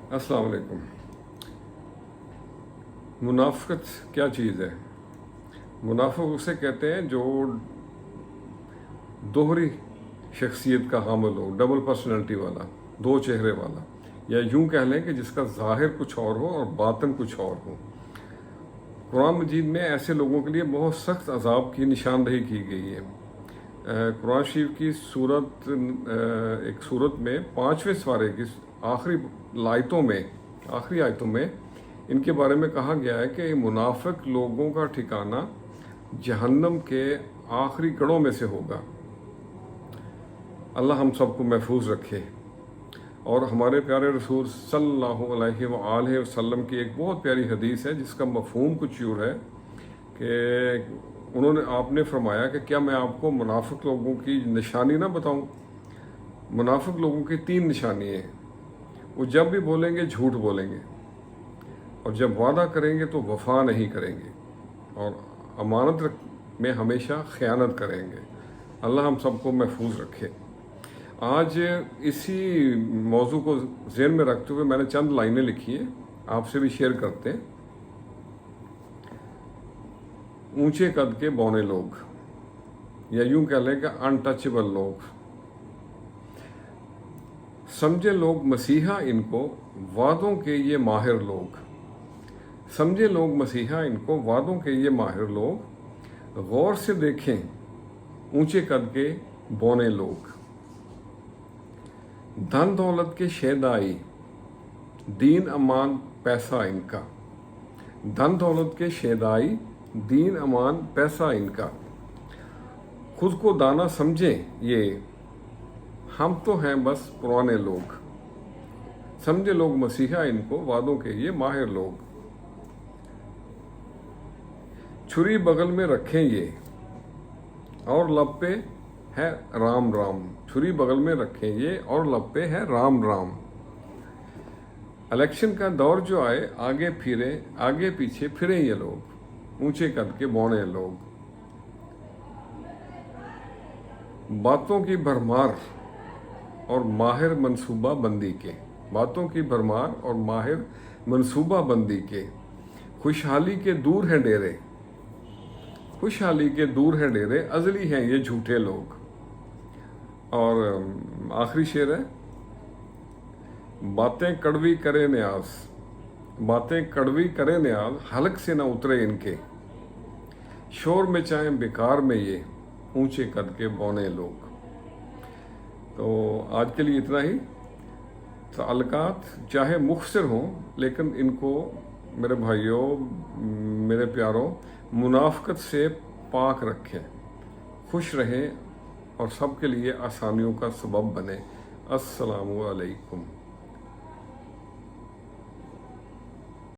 अस्सलाम वालेकुम। मुनाफ़िक़त क्या चीज़ है? मुनाफ़िक़ उसे कहते हैं जो दोहरी शख्सियत का हामिल हो, डबल पर्सनैलिटी वाला, दो चेहरे वाला, या यूं कह लें कि जिसका ज़ाहिर कुछ और हो और बातिन कुछ और हो। कुरान मजीद में ऐसे लोगों के लिए बहुत सख्त अजाब की निशानदही की गई है। कुरान शरीफ की एक सूरत में 5वें स्वारे की आखिरी आयतों में इनके बारे में कहा गया है कि मुनाफिक लोगों का ठिकाना जहन्नम के आखिरी कड़ों में से होगा। अल्लाह हम सबको महफूज रखे। और हमारे प्यारे रसूल सल्लल्लाहु अलैहि वसल्लम की एक बहुत प्यारी हदीस है जिसका मफहूम कुछ यूँ है कि आपने फरमाया कि क्या मैं आपको मुनाफिक लोगों की निशानी ना बताऊं? मुनाफिक लोगों की 3 निशानी हैं। वो जब भी बोलेंगे झूठ बोलेंगे, और जब वादा करेंगे तो वफा नहीं करेंगे, और अमानत में हमेशा ख़यानत करेंगे। अल्लाह हम सबको महफूज रखे। आज इसी मौजू को ज़हन में रखते हुए मैंने चंद लाइनें लिखी हैं, आपसे भी शेयर करते हैं। ऊंचे कद के बौने लोग, या यूं कह लें कि अनटचेबल लोग, समझे लोग मसीहा इनको वादों के ये माहिर लोग, समझे लोग मसीहा इनको वादों के ये माहिर लोग, गौर से देखें ऊंचे कद के बौने लोग। धन दौलत के शेदाई, दीन अमान पैसा इनका, धन दौलत के शेदाई, दीन अमान पैसा इनका। खुद को दाना समझें ये, हम तो हैं बस पुराने लोग, समझे लोग मसीहा इनको वादों के ये माहिर लोग। छुरी बगल में रखें ये, और लब पे है राम राम। छुरी बगल में रखें ये, और लब पे है राम राम। इलेक्शन का दौर जो आए, आगे पीछे फिरे ये लोग, ऊंचे कद के बौने लोग। बातों की भरमार और माहिर मंसूबा बंदी के, बातों की भरमार और माहिर मंसूबा बंदी के। खुशहाली के दूर हैं डेरे, खुशहाली के दूर हैं डेरे, अजली हैं ये झूठे लोग। और आखिरी शेर है, बातें कड़वी करे न्याज, बातें कड़वी करे न्याज, हलक से ना उतरे इनके। शोर में चाहे बेकार में ये ऊंचे कद के बौने लोग। तो आज के लिए इतना ही। ताल्लुकात चाहे मुखसर हों, लेकिन इनको मेरे भाइयों, मेरे प्यारों, मुनाफिकत से पाक रखें, खुश रहें और सबके लिए आसानियों का सबब बने। अस्सलामु अलैकुम।